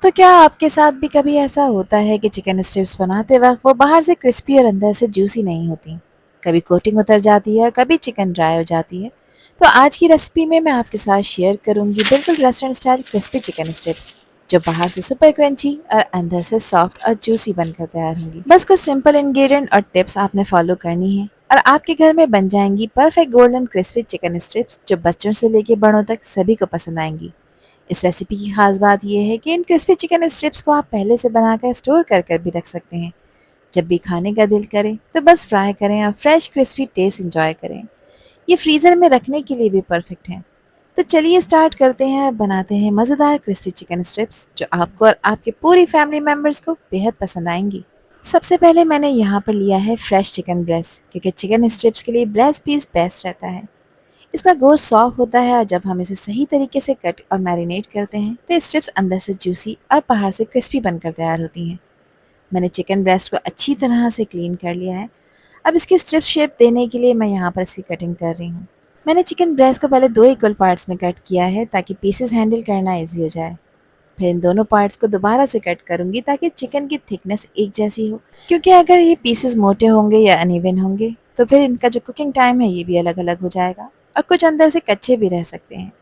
तो क्या आपके साथ भी कभी ऐसा होता है कि चिकन स्ट्रिप्स बनाते वक्त वो बाहर से क्रिस्पी और अंदर से जूसी नहीं होती? कभी कोटिंग उतर जाती है और कभी चिकन ड्राई हो जाती है। तो आज की रेसिपी में मैं आपके साथ शेयर करूंगी बिल्कुल restaurant style crispy chicken strips, जो बाहर से सुपर क्रंची और अंदर से सॉफ्ट और जूसी बनकर तैयार होंगी। बस कुछ सिंपल इंग्रेडिएंट और टिप्स आपने फॉलो करनी है और आपके घर में बन जाएंगी perfect golden crispy chicken strips, जो बच्चों से लेके बड़ों तक सभी को पसंद आएंगी। इस रेसिपी की खास बात यह है कि इन क्रिस्पी चिकन स्ट्रिप्स को आप पहले से बनाकर स्टोर कर कर भी रख सकते हैं। जब भी खाने का दिल करे तो बस फ्राई करें और फ्रेश क्रिस्पी टेस्ट एंजॉय करें। ये फ्रीज़र में रखने के लिए भी परफेक्ट है। तो चलिए स्टार्ट करते हैं और बनाते हैं मज़ेदार क्रिस्पी चिकन स्ट्रिप्स, जो आपको और आपके पूरी फैमिली मेम्बर्स को बेहद पसंद आएंगी। सबसे पहले मैंने यहाँ पर लिया है फ्रेश चिकन ब्रेस्ट, क्योंकि चिकन स्ट्रिप्स के लिए ब्रेस्ट पीस बेस्ट रहता है। इसका गोश्त सॉफ्ट होता है और जब हम इसे सही तरीके से कट और मैरिनेट करते हैं तो स्ट्रिप्स अंदर से जूसी और बाहर से क्रिस्पी बनकर तैयार होती हैं। मैंने चिकन ब्रेस्ट को अच्छी तरह से क्लीन कर लिया है। अब इसकी स्ट्रिप्स शेप देने के लिए मैं यहाँ पर इसकी कटिंग कर रही हूँ। मैंने चिकन ब्रेस्ट को पहले दो इक्वल पार्ट्स में कट किया है ताकि पीसेस हैंडल करना ईजी हो जाए। फिर इन दोनों पार्ट्स को दोबारा से कट करूंगी ताकि चिकन की थिकनेस एक जैसी हो, क्योंकि अगर ये पीसेस मोटे होंगे या अनइवन होंगे तो फिर इनका जो कुकिंग टाइम है ये भी अलग अलग हो जाएगा और कुछ अंदर से कच्चे भी रह सकते हैं।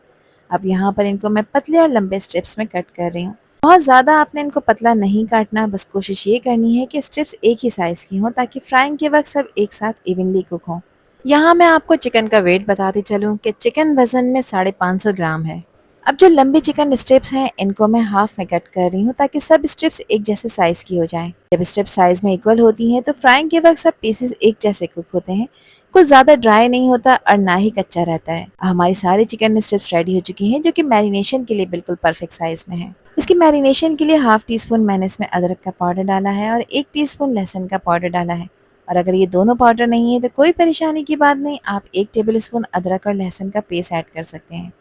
अब यहाँ पर इनको मैं पतले और लंबे स्ट्रिप्स में कट कर रही हूँ। बहुत ज़्यादा आपने इनको पतला नहीं काटना, बस कोशिश ये करनी है कि स्ट्रिप्स एक ही साइज़ की हों ताकि फ्राइंग के वक्त सब एक साथ इवनली कुक हों। यहाँ मैं आपको चिकन का वेट बताती चलूँ कि चिकन वज़न में 550 ग्राम है। अब जो लंबी चिकन स्ट्रिप्स हैं इनको मैं हाफ में कट कर रही हूँ ताकि सब स्ट्रिप्स एक जैसे साइज़ की हो जाएं। जब स्ट्रिप्स साइज़ में इक्वल होती हैं तो फ्राइंग के वक्त सब पीसेस एक जैसे कुक होते हैं। कुछ ज़्यादा ड्राई नहीं होता और ना ही कच्चा रहता है। हमारी सारी चिकन स्ट्रिप्स रेडी हो चुकी हैं, जो कि मैरिनेशन के लिए बिल्कुल परफेक्ट साइज़ में है। इसकी मैरिनेशन के लिए हाफ टी स्पून मैंने इसमें अदरक का पाउडर डाला है और 1 टीस्पून लहसुन का पाउडर डाला है। और अगर ये दोनों पाउडर नहीं है तो कोई परेशानी की बात नहीं, आप 1 टेबल स्पून अदरक और लहसुन का पेस्ट ऐड कर सकते हैं।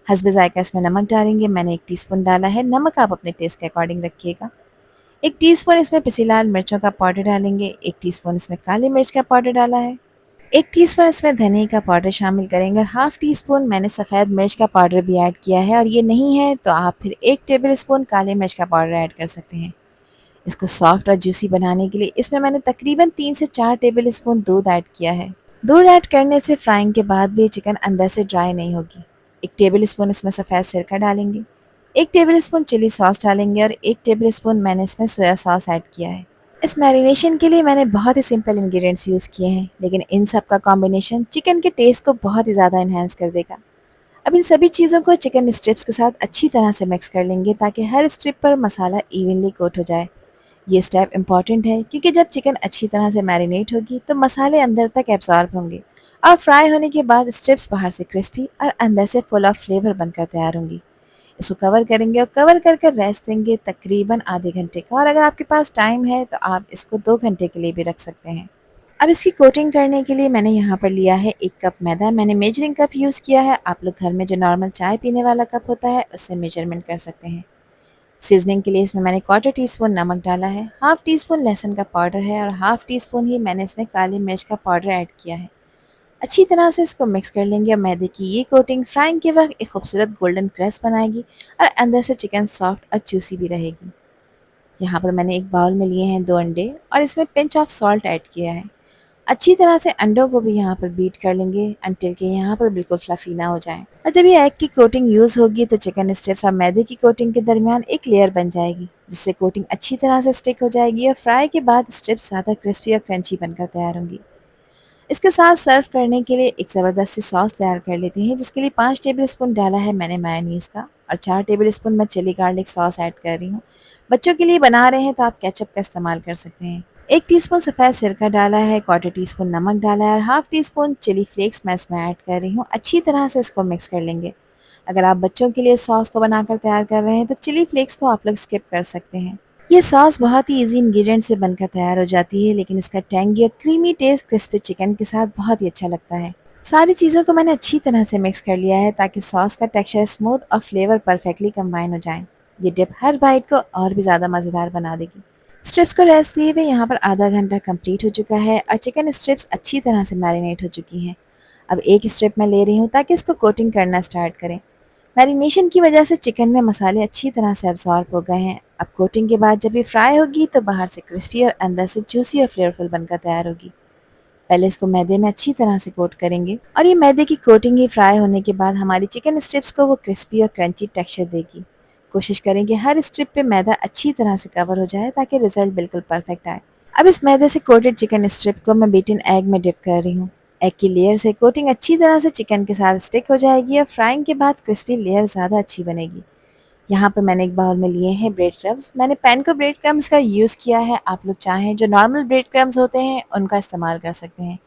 हस्बे ज़ायक़ा इसमें नमक डालेंगे, मैंने 1 टीस्पून डाला है। नमक आप अपने टेस्ट के अकॉर्डिंग रखिएगा। 1 टीस्पून इसमें पिसी लाल मिर्चों का पाउडर डालेंगे, 1 टीस्पून इसमें काली मिर्च का पाउडर डाला है, 1 टीस्पून इसमें धनिया का पाउडर शामिल करेंगे और हाफ टी स्पून मैंने सफ़ेद मिर्च का पाउडर भी ऐड किया है। और ये नहीं है तो आप फिर 1 टेबल स्पून काली मिर्च का पाउडर ऐड कर सकते हैं। इसको सॉफ्ट और जूसी बनाने के लिए इसमें मैंने तकरीबन 3 से 4 टेबल स्पून दूध ऐड किया है। दूध ऐड करने से फ्राइंग के बाद भी चिकन अंदर से ड्राई नहीं होगी। 1 टेबल स्पून इसमें सफ़ेद सिरका डालेंगे, 1 टेबल स्पून चिली सॉस डालेंगे और 1 टेबल स्पून मैंने इसमें सोया सॉस ऐड किया है। इस मैरिनेशन के लिए मैंने बहुत ही सिंपल इंग्रेडिएंट्स यूज़ किए हैं, लेकिन इन सब का कॉम्बिनेशन चिकन के टेस्ट को बहुत ही ज़्यादा इन्हांस कर देगा। अब इन सभी चीज़ों को चिकन स्ट्रिप्स के साथ अच्छी तरह से मिक्स कर लेंगे ताकि हर स्ट्रिप पर मसाला इवनली कोट हो जाए। ये स्टेप इम्पॉर्टेंट है क्योंकि जब चिकन अच्छी तरह से मैरिनेट होगी तो मसाले अंदर तक एब्जॉर्ब होंगे और फ्राई होने के बाद स्ट्रिप्स बाहर से क्रिस्पी और अंदर से फुल ऑफ फ्लेवर बनकर तैयार होंगी। इसको कवर करेंगे और कवर कर कर रेस्ट देंगे तकरीबन आधे घंटे का, और अगर आपके पास टाइम है तो आप इसको 2 घंटे के लिए भी रख सकते हैं। अब इसकी कोटिंग करने के लिए मैंने यहाँ पर लिया है 1 कप मैदा। मैंने मेजरिंग कप यूज़ किया है। आप लोग घर में जो नॉर्मल चाय पीने वाला कप होता है उससे मेजरमेंट कर सकते हैं। सीजनिंग के लिए इसमें मैंने क्वार्टर टी स्पून नमक डाला है, हाफ टी स्पून लहसुन का पाउडर है और हाफ टी स्पून ही मैंने इसमें काली मिर्च का पाउडर ऐड किया है। अच्छी तरह से इसको मिक्स कर लेंगे और मैदे की ये कोटिंग फ्राइंग के वक्त एक खूबसूरत गोल्डन क्रस्ट बनाएगी और अंदर से चिकन सॉफ्ट और जूसी भी रहेगी। यहाँ पर मैंने एक बाउल में लिए हैं 2 अंडे और इसमें पिंच ऑफ सॉल्ट ऐड किया है। अच्छी तरह से अंडों को भी यहाँ पर बीट कर लेंगे अनटिल के यहाँ पर बिल्कुल फ्लफी ना हो जाए। और जब ये एग की कोटिंग यूज़ होगी तो चिकन स्ट्रिप्स और मैदे की कोटिंग के दरमियान एक लेयर बन जाएगी, जिससे कोटिंग अच्छी तरह से स्टिक हो जाएगी और फ्राई के बाद स्ट्रिप्स ज़्यादा क्रिस्पी और क्रंची बनकर तैयार होंगी। इसके साथ सर्व करने के लिए एक ज़बरदस्त सी सॉस तैयार कर लेते हैं, जिसके लिए 5 टेबल स्पून डाला है मैंने मेयोनीज़ का और 4 टेबल स्पून मैं चिली गार्लिक सॉस ऐड कर रही हूँ। बच्चों के लिए बना रहे हैं तो आप केचप का इस्तेमाल कर सकते हैं। 1 टीस्पून सफ़ेद सिरका डाला है, क्वार्टर टीस्पून नमक डाला है और half teaspoon chilli flakes मैं इसमें ऐड कर रही हूँ। अच्छी तरह से इसको मिक्स कर लेंगे। अगर आप बच्चों के लिए सॉस को बनाकर तैयार कर रहे हैं तो चिली फ्लेक्स को आप लोग स्किप कर सकते हैं। ये सॉस बहुत ही इजी इंग्रेडिएंट से बनकर तैयार हो जाती है, लेकिन इसका टैंगी और क्रीमी टेस्ट क्रिस्पी चिकन के साथ बहुत ही अच्छा लगता है। सारी चीज़ों को मैंने अच्छी तरह से मिक्स कर लिया है ताकि सॉस का टेक्सचर स्मूथ और फ्लेवर परफेक्टली कंबाइन हो जाए। ये डिप हर बाइट को और भी ज़्यादा मज़ेदार बना देगी। स्ट्रिप्स को रेस्ट दिए हुए यहाँ पर आधा घंटा कंप्लीट हो चुका है और चिकन स्ट्रिप्स अच्छी तरह से मैरिनेट हो चुकी हैं। अब एक स्ट्रिप मैं ले रही हूँ ताकि इसको कोटिंग करना स्टार्ट करें। मैरिनेशन की वजह से चिकन में मसाले अच्छी तरह से अब्सॉर्ब हो गए हैं। अब कोटिंग के बाद जब ये फ्राई होगी तो बाहर से क्रिस्पी और अंदर से जूसी और फ्लेवरफुल बनकर तैयार होगी। पहले इसको मैदे में अच्छी तरह से कोट करेंगे और ये मैदे की कोटिंग ही फ्राई होने के बाद हमारी चिकन स्ट्रिप्स को वो क्रिस्पी और क्रंची टेक्सचर देगी। कोशिश करें कि हर स्ट्रिप पे मैदा अच्छी तरह से कवर हो जाए ताकि रिजल्ट बिल्कुल परफेक्ट आए। अब इस मैदे से कोटेड चिकन स्ट्रिप को मैं बीटन एग में डिप कर रही हूँ। एग की लेयर से कोटिंग अच्छी तरह से चिकन के साथ स्टिक हो जाएगी और फ्राइंग के बाद क्रिस्पी लेयर ज़्यादा अच्छी बनेगी। यहाँ पर मैंने एक बाउल में लिए हैं ब्रेड क्रम्स। मैंने पैन को ब्रेड क्रम्स का यूज़ किया है। आप लोग चाहें जो नॉर्मल ब्रेड क्रम्स होते हैं उनका इस्तेमाल कर सकते हैं।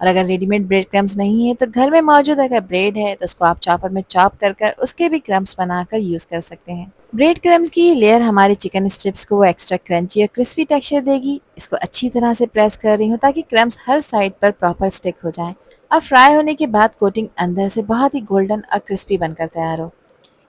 और अगर रेडीमेड ब्रेड क्रम्स नहीं है तो घर में मौजूद अगर ब्रेड है तो उसको आप चॉपर में चॉप कर कर उसके भी क्रम्स बनाकर यूज़ कर सकते हैं। ब्रेड क्रम्स की लेयर हमारी चिकन स्ट्रिप्स को वो एक्स्ट्रा क्रंची और क्रिस्पी टेक्सचर देगी। इसको अच्छी तरह से प्रेस कर रही हूँ ताकि क्रम्स हर साइड पर प्रॉपर स्टिक हो जाएं। अब फ्राई होने के बाद कोटिंग अंदर से बहुत ही गोल्डन और क्रिस्पी बनकर तैयार हो।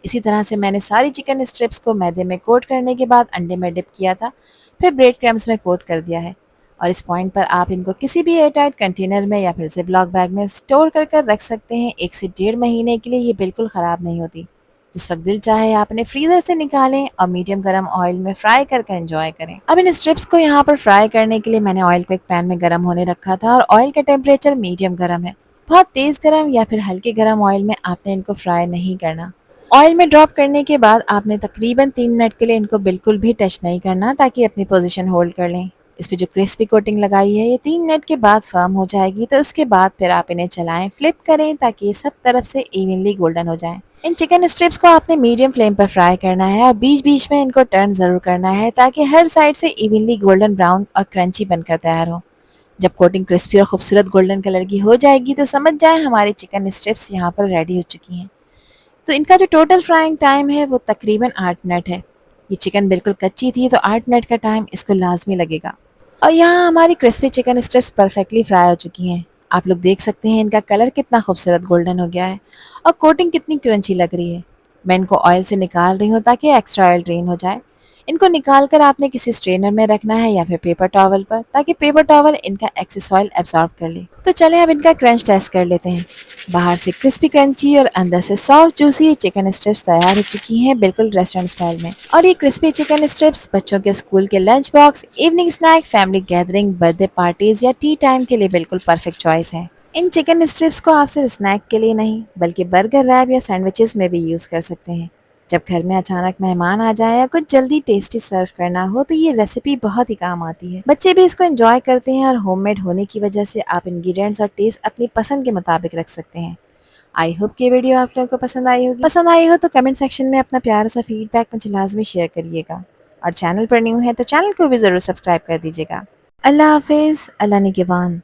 इसी तरह से मैंने सारी चिकन स्ट्रिप्स को मैदे में कोट करने के बाद अंडे में डिप किया था, फिर ब्रेड क्रम्स में कोट कर दिया है। और इस पॉइंट पर आप इनको किसी भी एयरटाइट कंटेनर में या फिर जिपलॉक बैग में स्टोर कर कर रख सकते हैं। 1 से 1.5 महीने के लिए ये बिल्कुल ख़राब नहीं होती। जिस वक्त दिल चाहे आप इन्हें फ्रीज़र से निकालें और मीडियम गरम ऑयल में फ्राई करके एंजॉय करें। अब इन स्ट्रिप्स को यहाँ पर फ्राई करने के लिए मैंने ऑयल को एक पैन में गर्म होने रखा था और ऑयल का टेम्परेचर मीडियम गर्म है। बहुत तेज़ गर्म या फिर हल्के गर्म ऑयल में आपने इनको फ्राई नहीं करना। ऑयल में ड्रॉप करने के बाद आपने तकरीबन 3 मिनट के लिए इनको बिल्कुल भी टच नहीं करना ताकि अपनी पोजीशन होल्ड कर लें। इस पे जो क्रिस्पी कोटिंग लगाई है ये 3 मिनट के बाद फर्म हो जाएगी, तो उसके बाद फिर आप इन्हें चलाएं, फ्लिप करें ताकि ये सब तरफ से इवनली गोल्डन हो जाएं। इन चिकन स्ट्रिप्स को आपने मीडियम फ्लेम पर फ्राई करना है और बीच बीच में इनको टर्न ज़रूर करना है ताकि हर साइड से इवनली गोल्डन ब्राउन और क्रंची बनकर तैयार हो। जब कोटिंग क्रिस्पी और खूबसूरत गोल्डन कलर की हो जाएगी तो समझ जाएं हमारी चिकन स्ट्रिप्स यहाँ पर रेडी हो चुकी हैं। तो इनका जो टोटल फ्राइंग टाइम है वो तकरीबन 8 मिनट है। ये चिकन बिल्कुल कच्ची थी तो 8 मिनट का टाइम इसको लाजमी लगेगा। और यहाँ हमारी crispy chicken strips perfectly fry हो चुकी हैं। आप लोग देख सकते हैं इनका कलर कितना खूबसूरत गोल्डन हो गया है और कोटिंग कितनी क्रंची लग रही है। मैं इनको ऑयल से निकाल रही हूँ ताकि एक्स्ट्रा ऑयल ड्रेन हो जाए। इनको निकाल कर आपने किसी स्ट्रेनर में रखना है या फिर पेपर टॉवल पर ताकि पेपर टॉवल इनका एक्सेस ऑयल एब्सॉर्ब कर ले। तो चलें अब इनका क्रंच टेस्ट कर लेते हैं। बाहर से क्रिस्पी क्रंची और अंदर से सॉफ्ट जूसी चिकन स्ट्रिप्स तैयार हो चुकी हैं बिल्कुल रेस्टोरेंट स्टाइल में। और ये क्रिस्पी चिकन स्ट्रिप्स बच्चों के स्कूल के lunch box, evening snack, family gathering, birthday parties या टी टाइम के लिए बिल्कुल परफेक्ट चॉइस है। इन चिकन स्ट्रिप्स को आप सिर्फ स्नैक के लिए नहीं बल्कि बर्गर, रैप या सैंडविचेस में भी यूज़ कर सकते हैं। जब घर में अचानक मेहमान आ जाए या कुछ जल्दी टेस्टी सर्व करना हो तो ये रेसिपी बहुत ही काम आती है। बच्चे भी इसको एंजॉय करते हैं और होममेड होने की वजह से आप इंग्रेडिएंट्स और टेस्ट अपनी पसंद के मुताबिक रख सकते हैं। आई होप कि ये वीडियो आप लोगों को पसंद आई होगी। पसंद आई हो तो कमेंट सेक्शन में अपना प्यारा सा फीडबैक मुझे लाजमी शेयर करिएगा। और चैनल पर न्यू है तो चैनल को भी ज़रूर सब्सक्राइब कर दीजिएगा। अल्लाह हाफिज़, अल्लाह निगहबान।